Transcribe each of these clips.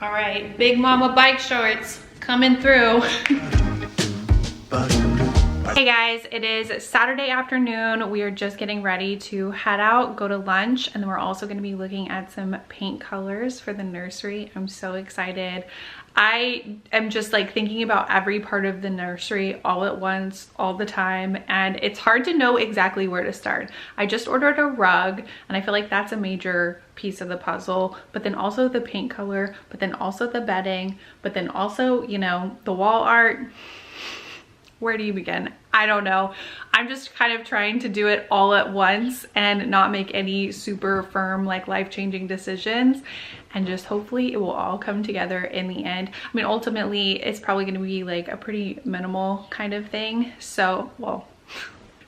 All right, Big Mama bike shorts coming through. Hey guys, it is Saturday afternoon. We are just getting ready to head out, go to lunch, and then we're also going to be looking at some paint colors for the nursery. I'm so excited. I am just like thinking about every part of the nursery all at once, all the time, and it's hard to know exactly where to start. I just ordered a rug, and I feel like that's a major piece of the puzzle, but then also the paint color, but then also the bedding, but then also, you know, the wall art. Where do you begin? I don't know. I'm just kind of trying to do it all at once and not make any super firm, like life-changing decisions. And just hopefully it will all come together in the end. I mean, ultimately, it's probably gonna be like a pretty minimal kind of thing. So, well,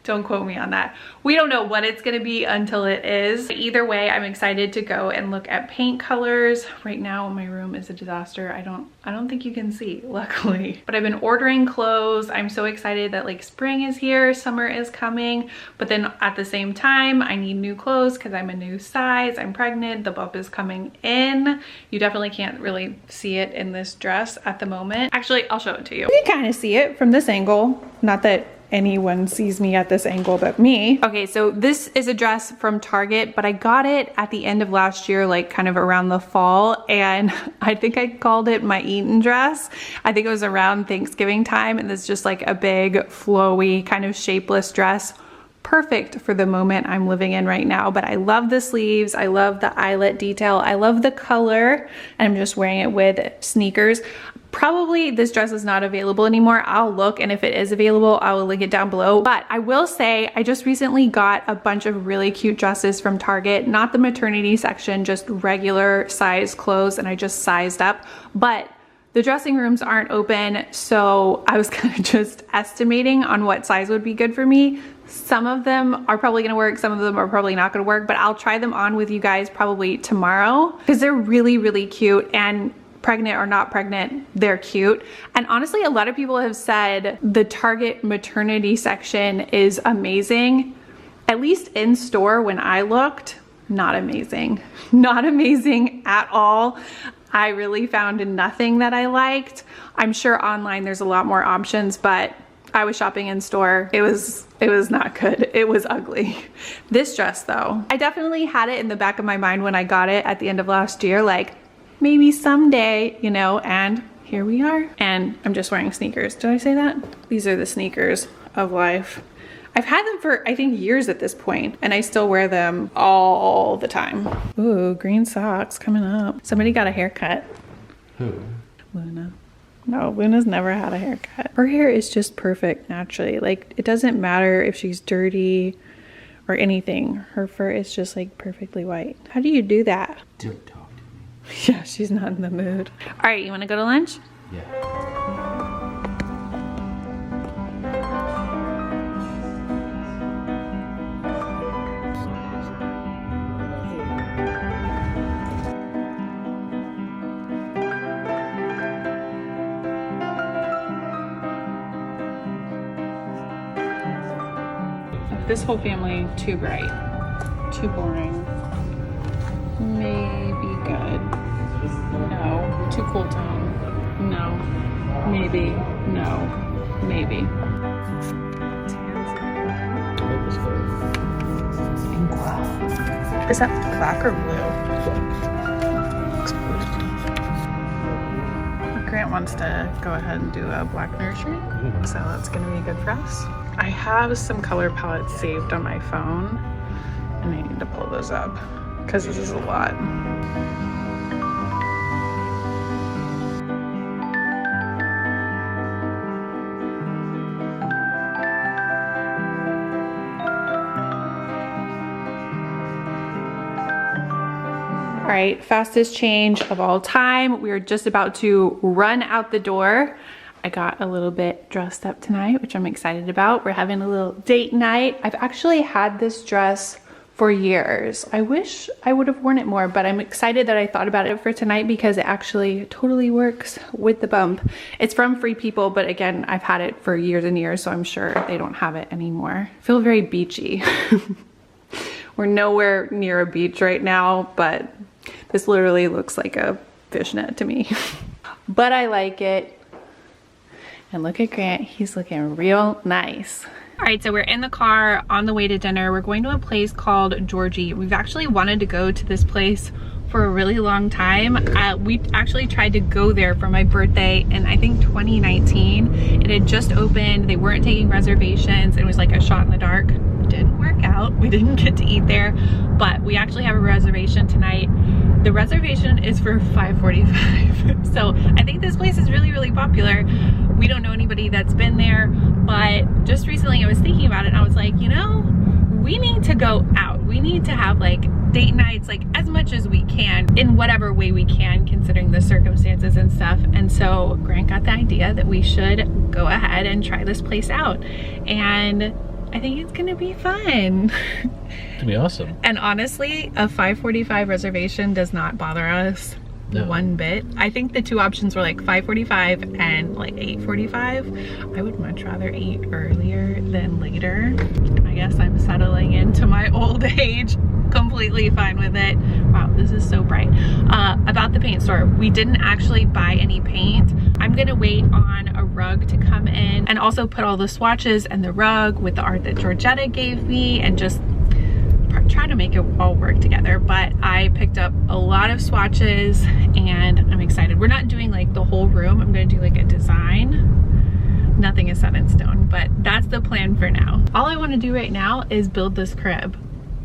don't quote me on that. We don't know what it's gonna be until it is. Either way, I'm excited to go and look at paint colors. Right now, my room is a disaster. I don't think you can see, luckily. But I've been ordering clothes. I'm so excited that like spring is here, summer is coming. But then at the same time, I need new clothes because I'm a new size. I'm pregnant, the bump is coming in. You definitely can't really see it in this dress at the moment. Actually, I'll show it to you. You can kind of see it from this angle. Not that anyone sees me at this angle but me. Okay, so this is a dress from Target, but I got it at the end of last year, like kind of around the fall, and I think I called it my Eton dress. I think it was around Thanksgiving time, and it's just like a big, flowy, kind of shapeless dress. Perfect for the moment I'm living in right now, but I love the sleeves, I love the eyelet detail, I love the color, and I'm just wearing it with sneakers. Probably this dress is not available anymore. I'll look, and if it is available, I will link it down below. But I will say, I just recently got a bunch of really cute dresses from Target, not the maternity section, just regular size clothes, and I just sized up. But the dressing rooms aren't open, so I was kind of just estimating on what size would be good for me. Some of them are probably gonna work, some of them are probably not gonna work, but I'll try them on with you guys probably tomorrow because they're really, really cute, and pregnant or not pregnant, they're cute. And honestly, a lot of people have said the Target maternity section is amazing. At least in store when I looked, not amazing. Not amazing at all. I really found nothing that I liked. I'm sure online there's a lot more options, but I was shopping in store. It was not good. It was ugly. This dress though, I definitely had it in the back of my mind when I got it at the end of last year, like maybe someday, you know, and here we are. And I'm just wearing sneakers. Did I say that? These are the sneakers of life. I've had them for, I think, years at this point, and I still wear them all the time. Ooh, green socks coming up. Somebody got a haircut. Who? Luna. No, Luna's never had a haircut. Her hair is just perfect naturally. Like, it doesn't matter if she's dirty or anything. Her fur is just like perfectly white. How do you do that? Don't talk to me. Yeah, she's not in the mood. All right, you want to go to lunch? Yeah. This whole family, too bright, too boring. Maybe good. No. Too cool tone. No. Maybe. No. Maybe. Is that black or blue? Grant wants to go ahead and do a black nursery, so that's gonna be good for us. I have some color palettes saved on my phone, and I need to pull those up because this is a lot. All right, fastest change of all time. We are just about to run out the door. I got a little bit dressed up tonight, which I'm excited about. We're having a little date night. I've actually had this dress for years. I wish I would have worn it more, but I'm excited that I thought about it for tonight because it actually totally works with the bump. It's from Free People, but again, I've had it for years and years, so I'm sure they don't have it anymore. I feel very beachy. We're nowhere near a beach right now, but this literally looks like a fishnet to me. But I like it. And look at Grant, he's looking real nice. All right, so we're in the car on the way to dinner. We're going to a place called Georgie. We've actually wanted to go to this place for a really long time. We actually tried to go there for my birthday in I think 2019. It had just opened, they weren't taking reservations. It was like a shot in the dark. Didn't work out, we didn't get to eat there, but we actually have a reservation tonight. The reservation is for 5:45. So I think this place is really popular. We don't know anybody that's been there, but just recently I was thinking about it and I was like, you know, we need to go out. We need to have like date nights, like as much as we can in whatever way we can considering the circumstances and stuff. And so Grant got the idea that we should go ahead and try this place out. And I think it's gonna be fun. It's gonna be awesome. And honestly, a 5:45 reservation does not bother us one bit. I think the two options were like 5:45 and like 8:45. I would much rather eat earlier than later. I guess I'm settling into my old age. Completely fine with it. Wow, this is so bright. About the paint store, we didn't actually buy any paint. I'm gonna wait on a rug to come in and also put all the swatches and the rug with the art that Georgetta gave me and just try to make it all work together. But I picked up a lot of swatches and I'm excited. We're not doing like the whole room. I'm gonna do like a design. Nothing is set in stone, but that's the plan for now. All I wanna do right now is build this crib,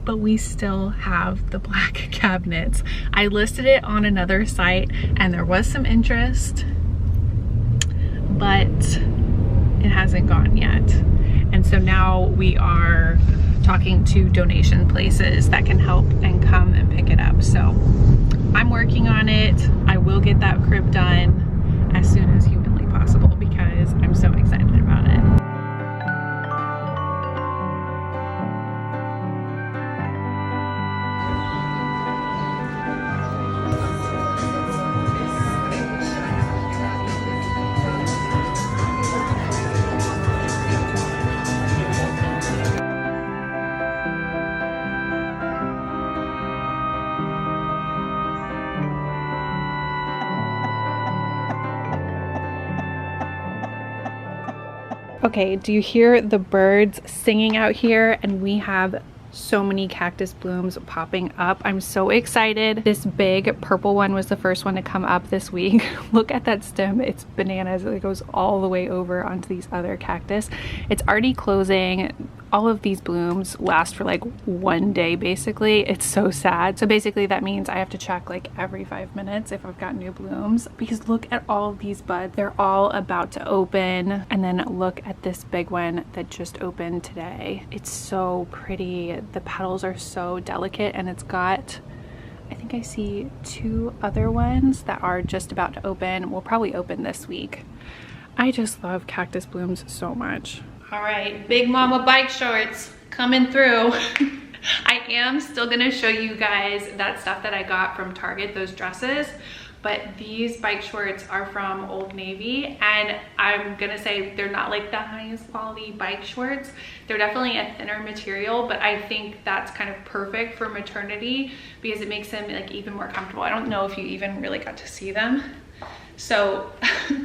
but we still have the black cabinets. I listed it on another site and there was some interest, but it hasn't gone yet. And so now we are talking to donation places that can help and come and pick it up. So I'm working on it. I will get that crib done as soon as humanly possible because I'm so excited about it. Okay, do you hear the birds singing out here? And we have so many cactus blooms popping up. I'm so excited. This big purple one was the first one to come up this week. Look at that stem, it's bananas. It goes all the way over onto these other cactus. It's already closing. All of these blooms last for like one day basically. It's so sad. So basically that means I have to check like every 5 minutes if I've got new blooms, because look at all of these buds. They're all about to open. And then look at this big one that just opened today. It's so pretty. The petals are so delicate and it's got, I think I see 2 other ones that are just about to open. Will probably open this week. I just love cactus blooms so much. All right, Big Mama bike shorts coming through. I am still gonna show you guys that stuff that I got from Target, those dresses, but these bike shorts are from Old Navy, and I'm gonna say they're not like the highest quality bike shorts. They're definitely a thinner material, but I think that's kind of perfect for maternity because it makes them like even more comfortable. I don't know if you even really got to see them. So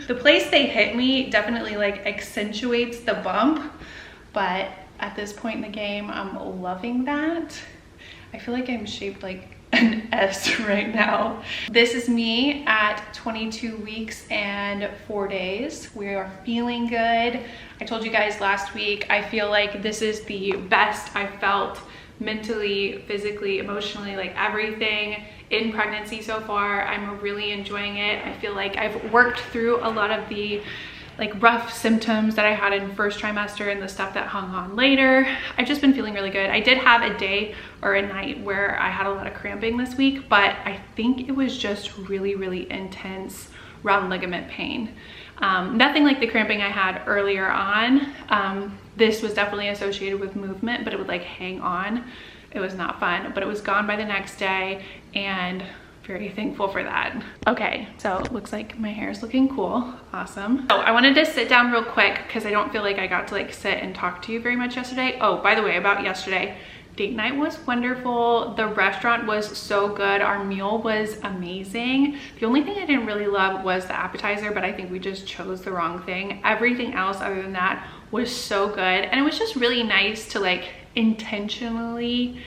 the place they hit me definitely like accentuates the bump, but at this point in the game, I'm loving that. I feel like I'm shaped like an S right now. This is me at 22 weeks and 4 days. We are feeling good. I told you guys last week, I feel like this is the best I've felt mentally, physically, emotionally, like everything in pregnancy so far. I'm really enjoying it. I feel like I've worked through a lot of the like rough symptoms that I had in first trimester and the stuff that hung on later. I've just been feeling really good. I did have a day or a night where I had a lot of cramping this week, but I think it was just really intense round ligament pain. Nothing like the cramping I had earlier on. This was definitely associated with movement, but it would like hang on. It was not fun, but it was gone by the next day and very thankful for that. Okay, so it looks like my hair is looking cool. Awesome. So I wanted to sit down real quick because I don't feel like I got to like sit and talk to you very much yesterday. Oh, by the way, about yesterday, Date night was wonderful. The restaurant was so good. Our meal was amazing. The only thing I didn't really love was the appetizer, but I think we just chose the wrong thing. Everything else other than that was so good. And it was just really nice to like intentionally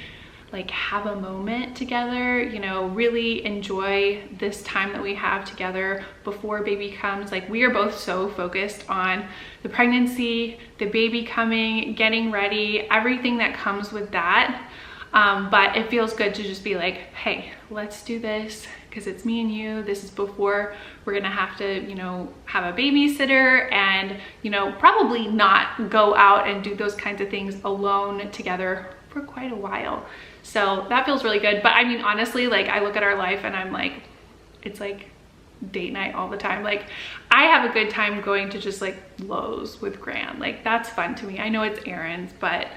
like have a moment together, you know, really enjoy this time that we have together before baby comes. Like we are both so focused on the pregnancy, the baby coming, getting ready, everything that comes with that. But it feels good to just be like, hey, let's do this because it's me and you. This is before we're gonna have to, you know, have a babysitter and, you know, probably not go out and do those kinds of things alone together for quite a while. So that feels really good. But I mean, honestly, like I look at our life and I'm like, it's like date night all the time. Like I have a good time going to just like Lowe's with Grant. Like that's fun to me. I know it's errands, but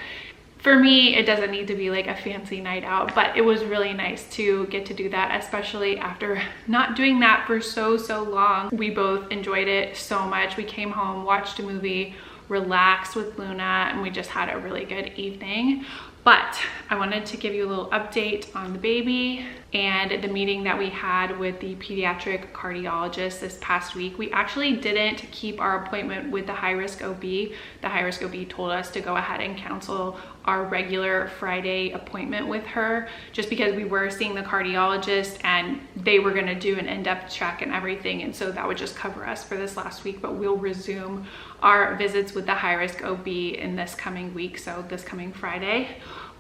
for me, it doesn't need to be like a fancy night out, but it was really nice to get to do that, especially after not doing that for so long. We both enjoyed it so much. We came home, watched a movie, relaxed with Luna, and we just had a really good evening. But I wanted to give you a little update on the baby and the meeting that we had with the pediatric cardiologist this past week. We actually didn't keep our appointment with the high-risk OB. The high-risk OB told us to go ahead and cancel our regular Friday appointment with her just because we were seeing the cardiologist and they were gonna do an in-depth check and everything. And so that would just cover us for this last week, but we'll resume our visits with the high-risk OB in this coming week, so this coming Friday.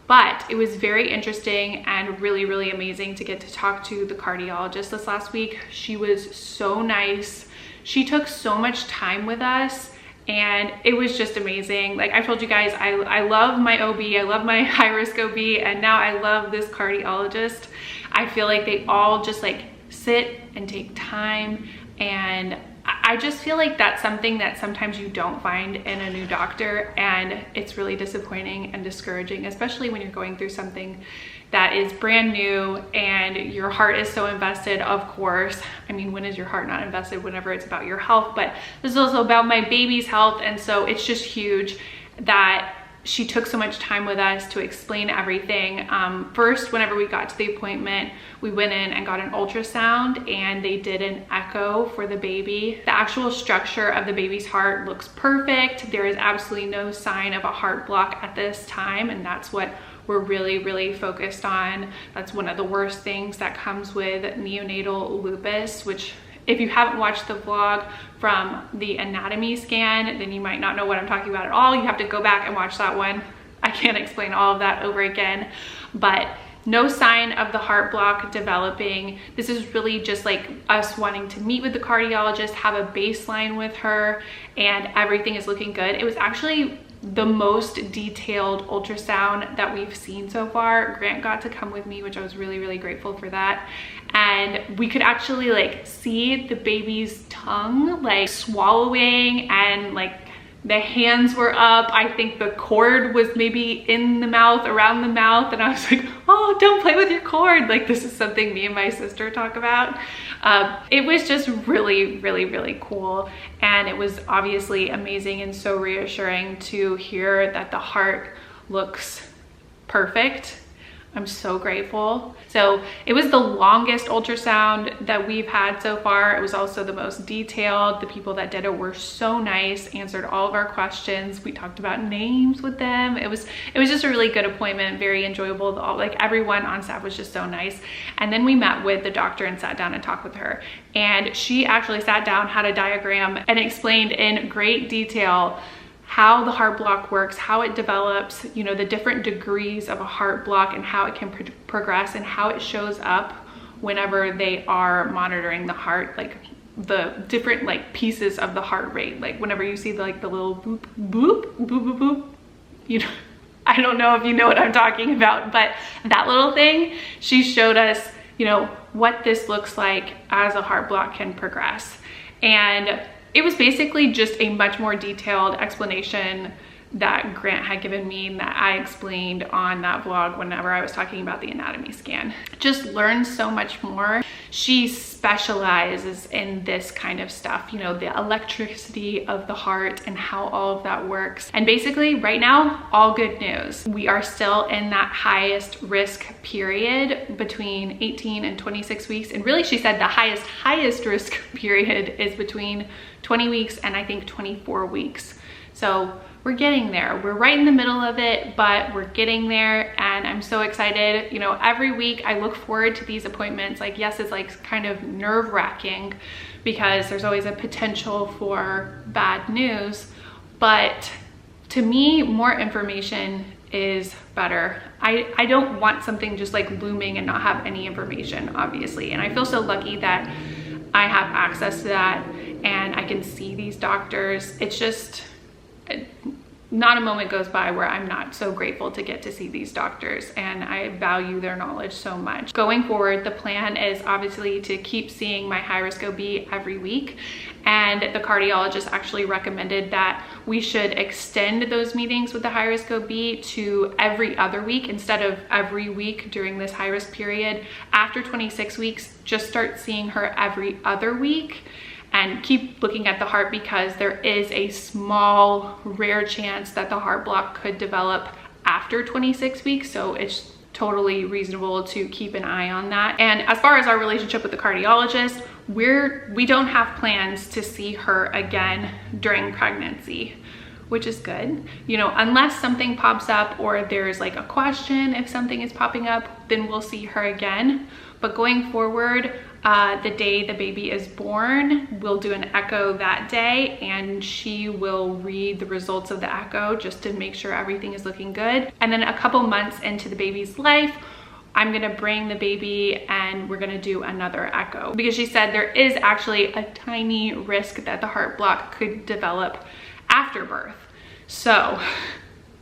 But it was very interesting and really amazing to get to talk to the cardiologist this last week. She was so nice. She took so much time with us and it was just amazing. Like I told you guys, I love my OB, I love my high-risk OB, and now I love this cardiologist. I feel like they all just like sit and take time, and I just feel like that's something that sometimes you don't find in a new doctor, and it's really disappointing and discouraging, especially when you're going through something that is brand new and your heart is so invested, of course. I mean, when is your heart not invested? Whenever it's about your health, but this is also about my baby's health, and so it's just huge that she took so much time with us to explain everything. First, whenever we got to the appointment, we went in and got an ultrasound and they did an echo for the baby. The actual structure of the baby's heart looks perfect. There is absolutely no sign of a heart block at this time, and that's what we're really focused on. That's one of the worst things that comes with neonatal lupus, which if you haven't watched the vlog from the anatomy scan, then you might not know what I'm talking about at all. You have to go back and watch that one. I can't explain all of that over again, but no sign of the heart block developing. This is really just like us wanting to meet with the cardiologist, have a baseline with her, and everything is looking good. It was actually the most detailed ultrasound that we've seen so far. Grant got to come with me, which I was really grateful for that. And we could actually like see the baby's tongue like swallowing, and like the hands were up. I think the cord was maybe in the mouth, around the mouth, and I was like, oh, don't play with your cord. Like this is something me and my sister talk about. It was just really cool, and it was obviously amazing and so reassuring to hear that the heart looks perfect. I'm so grateful. So it was the longest ultrasound that we've had so far. It was also the most detailed. The people that did it were so nice, answered all of our questions. We talked about names with them. It was just a really good appointment, very enjoyable. Like everyone on staff was just so nice. And then we met with the doctor and sat down and talked with her. And she actually sat down, had a diagram, and explained in great detail how the heart block works, how it develops, you know, the different degrees of a heart block and how it can progress and how it shows up whenever they are monitoring the heart, like the different like pieces of the heart rate. Like whenever you see the little boop, boop, boop, boop, boop, you know, I don't know if you know what I'm talking about, but that little thing, she showed us, you know, what this looks like as a heart block can progress. And it was basically just a much more detailed explanation that Grant had given me and that I explained on that vlog whenever I was talking about the anatomy scan. Just learned so much more. she specializes in this kind of stuff, you know, the electricity of the heart and how all of that works. And basically right now, all good news. We are still in that highest risk period between 18 and 26 weeks. And really, she said the highest risk period is between 20 weeks and I think 24 weeks. So we're getting there. We're right in the middle of it, but we're getting there, and I'm so excited. You know, every week I look forward to these appointments. Like, yes, it's like kind of nerve-wracking because there's always a potential for bad news, but to me, more information is better. I don't want something just like looming and not have any information, obviously. And I feel so lucky that I have access to that and I can see these doctors. It's just, not a moment goes by where I'm not so grateful to get to see these doctors, and I value their knowledge so much. Going forward, the plan is obviously to keep seeing my high risk OB every week, and the cardiologist actually recommended that we should extend those meetings with the high risk OB to every other week instead of every week during this high risk period. After 26 weeks, just start seeing her every other week and keep looking at the heart, because there is a small, rare chance that the heart block could develop after 26 weeks. So it's totally reasonable to keep an eye on that. And as far as our relationship with the cardiologist, we don't have plans to see her again during pregnancy, which is good. You know, unless something pops up or there's like a question, if something is popping up, then we'll see her again. But going forward, the day the baby is born, we'll do an echo that day, and she will read the results of the echo just to make sure everything is looking good. And then a couple months into the baby's life, I'm gonna bring the baby and we're gonna do another echo, because she said there is actually a tiny risk that the heart block could develop after birth. So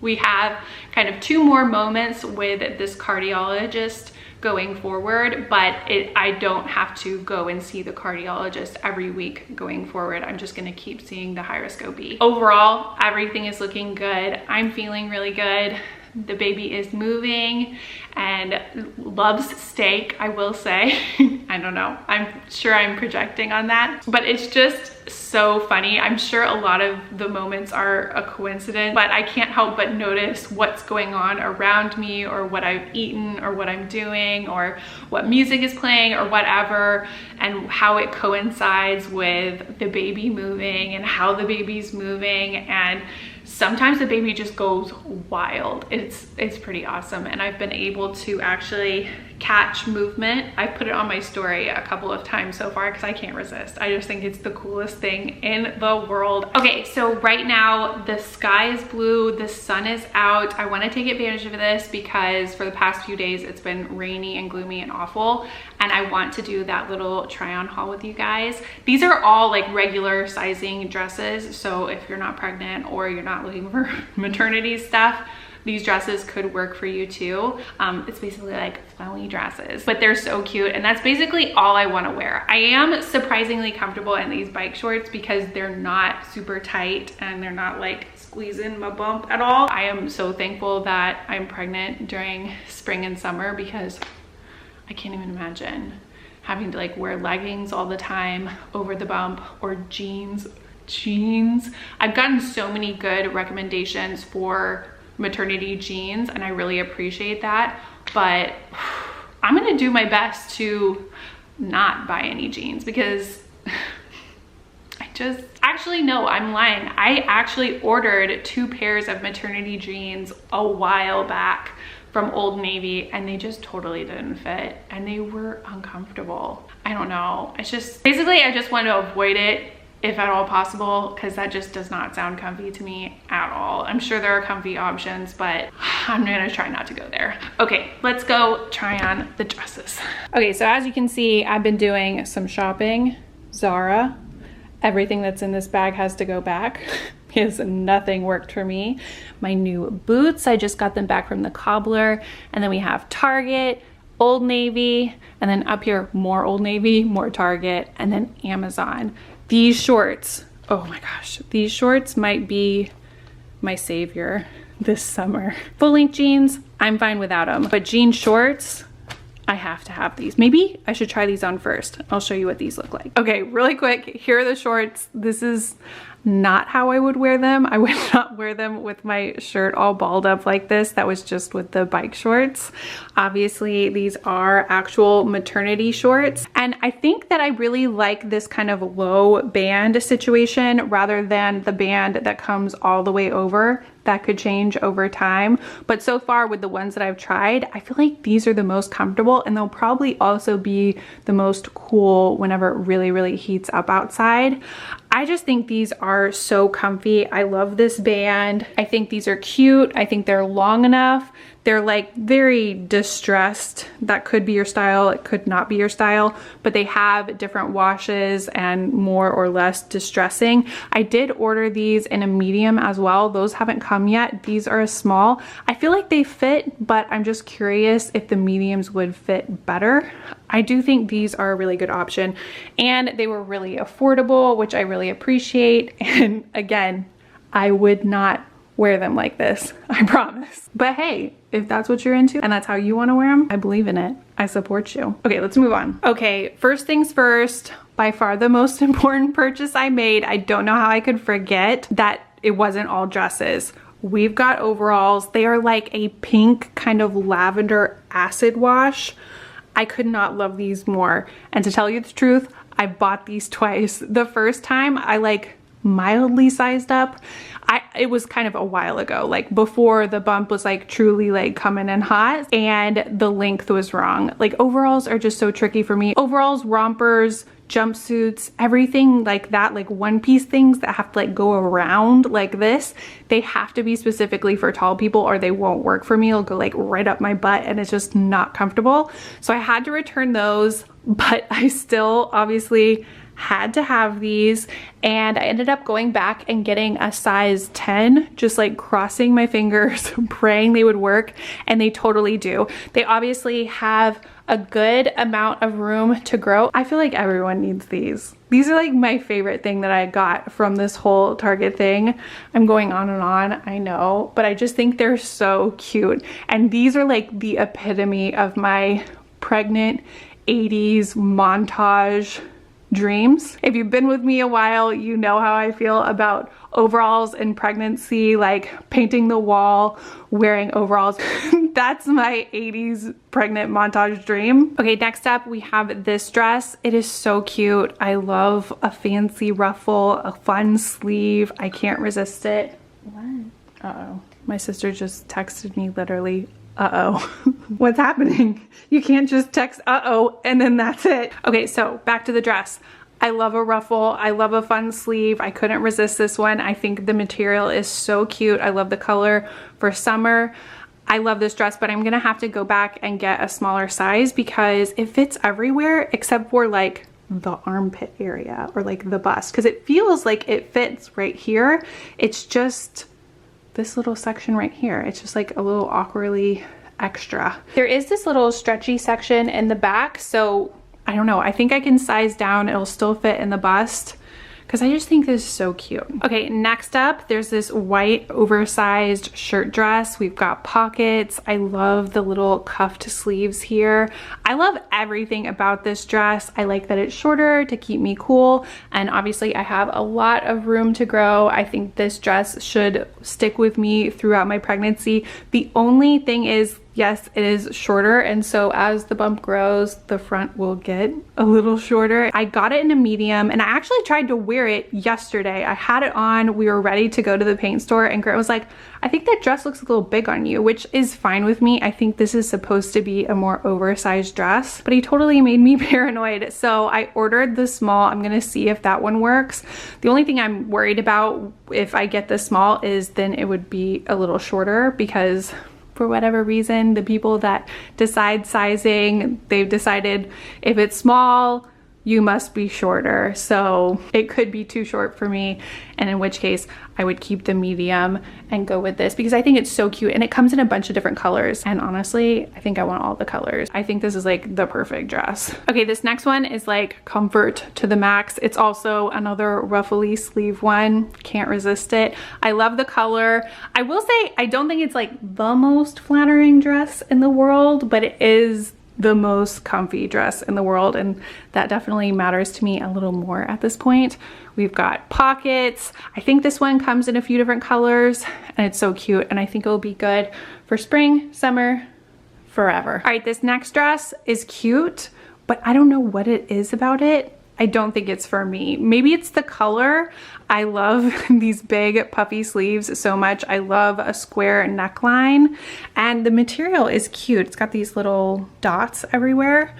we have kind of 2 more moments with this cardiologist going forward, but I don't have to go and see the cardiologist every week going forward. I'm just gonna keep seeing the high risk OB. Overall, everything is looking good. I'm feeling really good. The baby is moving and loves steak, I will say. I don't know, I'm sure I'm projecting on that, but it's just so funny. I'm sure a lot of the moments are a coincidence, but I can't help but notice what's going on around me, or what I've eaten, or what I'm doing, or what music is playing, or whatever, and how it coincides with the baby moving and how the baby's moving. And sometimes the baby just goes wild. It's pretty awesome. And I've been able to actually catch movement. I put it on my story a couple of times so far because I can't resist. I just think it's the coolest thing in the world. Okay, so right now the sky is blue, the sun is out. I want to take advantage of this because for the past few days it's been rainy and gloomy and awful, and I want to do that little try on haul with you guys. These are all like regular sizing dresses, so if you're not pregnant or you're not looking for maternity stuff, these dresses could work for you too. It's basically like flowy dresses, but they're so cute, and that's basically all I want to wear. I am surprisingly comfortable in these bike shorts because they're not super tight and they're not like squeezing my bump at all. I am so thankful that I'm pregnant during spring and summer, because I can't even imagine having to like wear leggings all the time over the bump, or jeans. I've gotten so many good recommendations for maternity jeans and I really appreciate that, but I'm gonna do my best to not buy any jeans because actually no, I'm lying. I actually ordered 2 pairs of maternity jeans a while back from Old Navy, and they just totally didn't fit and they were uncomfortable. I don't know, it's just basically I just want to avoid it if at all possible, because that just does not sound comfy to me at all. I'm sure there are comfy options, but I'm gonna try not to go there. Okay, let's go try on the dresses. Okay, so as you can see, I've been doing some shopping. Zara, everything that's in this bag has to go back because nothing worked for me. My new boots, I just got them back from the cobbler. And then we have Target, Old Navy, and then up here, more Old Navy, more Target, and then Amazon. These shorts, oh my gosh, these shorts might be my savior this summer. Full length jeans, I'm fine without them, but jean shorts, I have to have these. Maybe I should try these on first. I'll show you what these look like. Okay, really quick, here are the shorts. This is not how I would wear them. I would not wear them with my shirt all balled up like this. That was just with the bike shorts. Obviously, these are actual maternity shorts. And I think that I really like this kind of low band situation rather than the band that comes all the way over. That could change over time. But so far with the ones that I've tried, I feel like these are the most comfortable, and they'll probably also be the most cool whenever it really, really heats up outside. I just think these are so comfy. I love this band. I think these are cute. I think they're long enough. They're like very distressed. That could be your style. It could not be your style, but they have different washes and more or less distressing. I did order these in a medium as well. Those haven't come yet. These are a small. I feel like they fit, but I'm just curious if the mediums would fit better. I do think these are a really good option, and they were really affordable, which I really appreciate. And again, I would not wear them like this, I promise. But hey, if that's what you're into and that's how you want to wear them, I believe in it. I support you. Okay, let's move on. Okay, first things first, by far the most important purchase I made. I don't know how I could forget that it wasn't all dresses. We've got overalls. They are like a pink kind of lavender acid wash. I could not love these more. And to tell you the truth, I bought these twice. The first time I like mildly sized up. It was kind of a while ago, like before the bump was like truly like coming in hot, and the length was wrong. Like overalls are just so tricky for me. Overalls, rompers, jumpsuits, everything like that, like one piece things that have to like go around like this, they have to be specifically for tall people or they won't work for me. It'll go like right up my butt and it's just not comfortable. So I had to return those, but I still obviously had to have these, and I ended up going back and getting a size 10, just like crossing my fingers, praying they would work, and they totally do. They obviously have a good amount of room to grow. I feel like everyone needs these. These are like my favorite thing that I got from this whole Target thing. I'm going on and on, I know, but I just think they're so cute. And these are like the epitome of my pregnant 80s montage dreams. If you've been with me a while, you know how I feel about overalls in pregnancy, like painting the wall, wearing overalls. That's my 80s pregnant montage dream. Okay, next up we have this dress. It is so cute. I love a fancy ruffle, a fun sleeve. I can't resist it. What? Uh-oh. My sister just texted me literally, uh-oh. What's happening? You can't just text uh-oh and then that's it. Okay, so back to the dress. I love a ruffle. I love a fun sleeve. I couldn't resist this one. I think the material is so cute. I love the color for summer. I love this dress, but I'm gonna have to go back and get a smaller size because it fits everywhere except for like the armpit area or like the bust, because it feels like it fits right here. It's just this little section right here. It's just like a little awkwardly extra. There is this little stretchy section in the back, so I don't know, I think I can size down. It'll still fit in the bust because I just think this is so cute. Okay, next up, there's this white oversized shirt dress. We've got pockets. I love the little cuffed sleeves here. I love everything about this dress. I like that it's shorter to keep me cool, and obviously I have a lot of room to grow. I think this dress should stick with me throughout my pregnancy. The only thing is, yes, it is shorter, and so as the bump grows, the front will get a little shorter. I got it in a medium, and I actually tried to wear it yesterday. I had it on, we were ready to go to the paint store, and Grant was like, I think that dress looks a little big on you, which is fine with me. I think this is supposed to be a more oversized dress, but he totally made me paranoid. So I ordered the small. I'm gonna see if that one works. The only thing I'm worried about if I get the small is then it would be a little shorter, because for whatever reason, the people that decide sizing, they've decided if it's small, you must be shorter. So it could be too short for me, and in which case I would keep the medium and go with this because I think it's so cute, and it comes in a bunch of different colors. And honestly, I think I want all the colors. I think this is like the perfect dress. Okay, this next one is like comfort to the max. It's also another ruffly sleeve one. Can't resist it. I love the color. I will say I don't think it's like the most flattering dress in the world, but it is the most comfy dress in the world, and that definitely matters to me a little more at this point. We've got pockets. I think this one comes in a few different colors, and it's so cute, and I think it'll be good for spring, summer, forever. All right, this next dress is cute, but I don't know what it is about it. I don't think it's for me. Maybe it's the color. I love these big puffy sleeves so much. I love a square neckline, and the material is cute. It's got these little dots everywhere,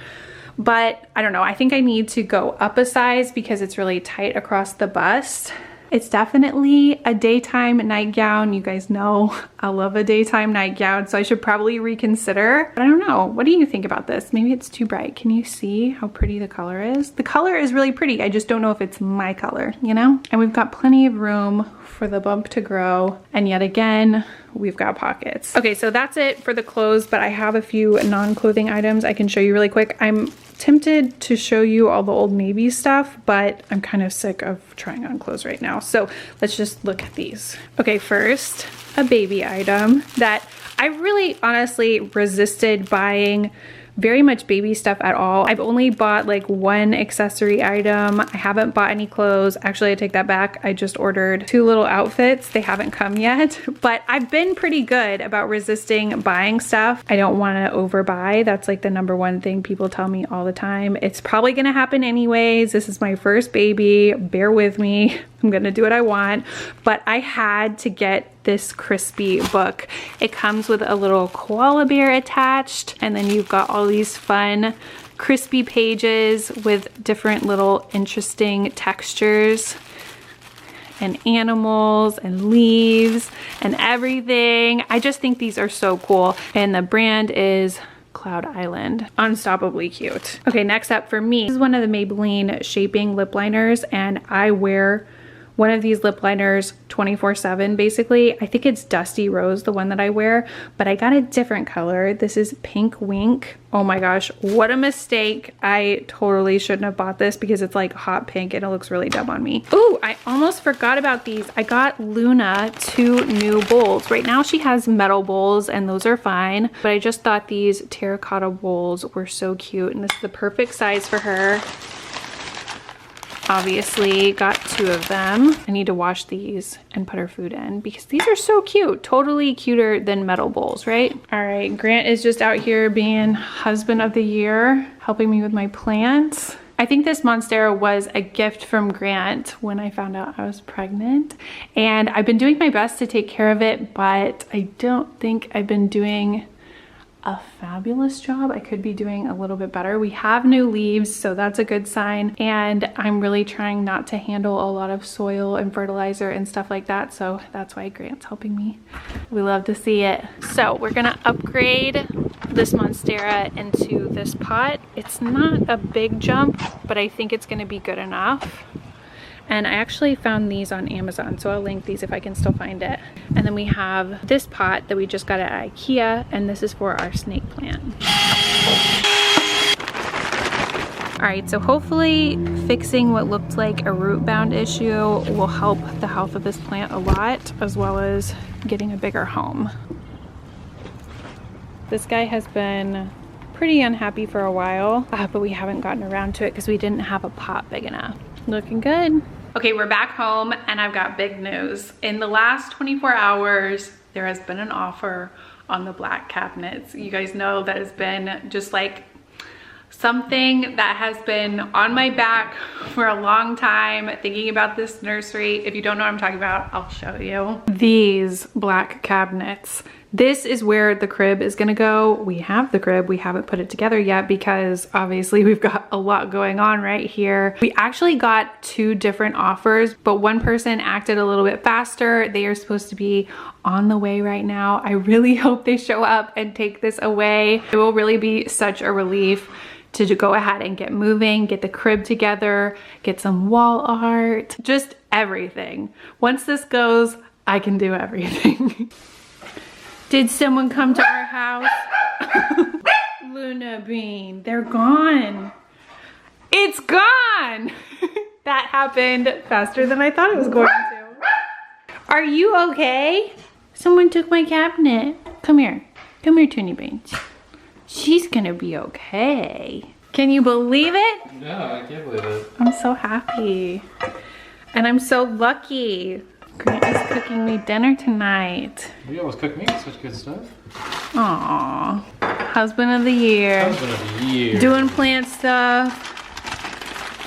but I don't know. I think I need to go up a size because it's really tight across the bust. It's definitely a daytime nightgown. You guys know I love a daytime nightgown, so I should probably reconsider. But I don't know. What do you think about this? Maybe it's too bright. Can you see how pretty the color is? The color is really pretty. I just don't know if it's my color, you know? And we've got plenty of room for the bump to grow. And yet again, we've got pockets. Okay, so that's it for the clothes, but I have a few non-clothing items I can show you really quick. I'm tempted to show you all the Old Navy stuff, but I'm kind of sick of trying on clothes right now. So let's just look at these. Okay, first, a baby item that I really honestly resisted buying very much baby stuff at all. I've only bought like one accessory item. I haven't bought any clothes. Actually, I take that back. I just ordered 2 little outfits. They haven't come yet, but I've been pretty good about resisting buying stuff. I don't want to overbuy. That's like the #1 thing people tell me all the time. It's probably gonna happen anyways. This is my first baby. Bear with me. I'm gonna do what I want, but I had to get this crispy book. It comes with a little koala bear attached, and then you've got all these fun crispy pages with different little interesting textures and animals and leaves and everything. I just think these are so cool, and the brand is Cloud Island. Unstoppably cute. Okay, next up for me, this is one of the Maybelline shaping lip liners, and I wear one of these lip liners 24/7 basically. I think it's Dusty Rose, the one that I wear, but I got a different color. This is Pink Wink. Oh my gosh, what a mistake. I totally shouldn't have bought this because it's like hot pink and it looks really dumb on me. Ooh, I almost forgot about these. I got Luna 2 new bowls. Right now she has metal bowls and those are fine, but I just thought these terracotta bowls were so cute, and this is the perfect size for her. Obviously got 2 of them. I need to wash these and put her food in because these are so cute. Totally cuter than metal bowls, right? All right, Grant is just out here being husband of the year, helping me with my plants. I think this Monstera was a gift from Grant when I found out I was pregnant, and I've been doing my best to take care of it, but I don't think I've been doing a fabulous job. I could be doing a little bit better. We have new leaves, so that's a good sign, and I'm really trying not to handle a lot of soil and fertilizer and stuff like that, so that's why Grant's helping me. We love to see it. So we're gonna upgrade this Monstera into this pot. It's not a big jump, but I think it's gonna be good enough. And I actually found these on Amazon, so I'll link these if I can still find it. And then we have this pot that we just got at IKEA, and this is for our snake plant. All right, so hopefully fixing what looked like a root bound issue will help the health of this plant a lot, as well as getting a bigger home. This guy has been pretty unhappy for a while, but we haven't gotten around to it because we didn't have a pot big enough. Looking good. Okay, we're back home and I've got big news. In the last 24 hours, there has been an offer on the black cabinets. You guys know that has been just like something that has been on my back for a long time, thinking about this nursery. If you don't know what I'm talking about, I'll show you. These black cabinets. This is where the crib is gonna go. We have the crib, we haven't put it together yet because obviously we've got a lot going on right here. We actually got 2 different offers, but one person acted a little bit faster. They are supposed to be on the way right now. I really hope they show up and take this away. It will really be such a relief to go ahead and get moving, get the crib together, get some wall art, just everything. Once this goes, I can do everything. Did someone come to our house? Luna Bean, they're gone. It's gone. That happened faster than I thought it was going to. Are you okay? Someone took my cabinet. Come here, Toonie Beans. She's gonna be okay. Can you believe it? No, I can't believe it. I'm so happy. And I'm so lucky. Grant is cooking me dinner tonight. You always cook me such good stuff. Aww. Husband of the year. Husband of the year. Doing plant stuff.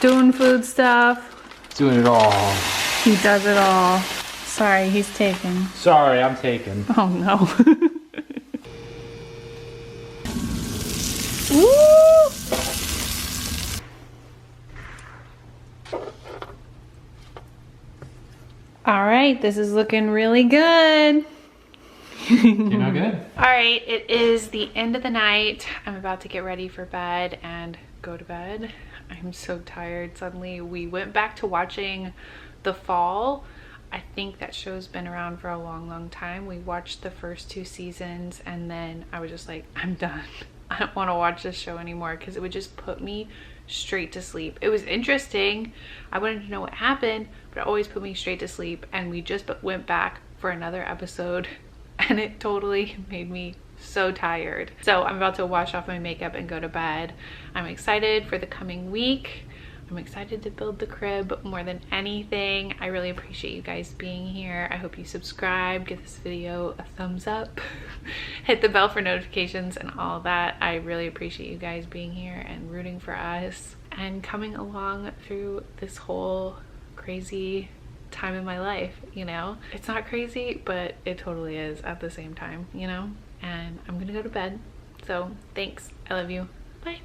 Doing food stuff. Doing it all. He does it all. Sorry, he's taken. Sorry, I'm taken. Oh no. Woo! All right, this is looking really good. You know good? All right, it is the end of the night. I'm about to get ready for bed and go to bed. I'm so tired suddenly. We went back to watching The Fall. I think that show's been around for a long time. We watched the first 2 seasons and then I was just like, I'm done. I don't want to watch this show anymore because it would just put me straight to sleep. It was interesting. I wanted to know what happened, but it always put me straight to sleep. And we just went back for another episode and it totally made me so tired. So I'm about to wash off my makeup and go to bed. I'm excited for the coming week. I'm excited to build the crib more than anything. I really appreciate you guys being here. I hope you subscribe, give this video a thumbs up, hit the bell for notifications and all that. I really appreciate you guys being here and rooting for us and coming along through this whole crazy time in my life, you know? It's not crazy, but it totally is at the same time, you know? And I'm gonna go to bed. So thanks, I love you, bye.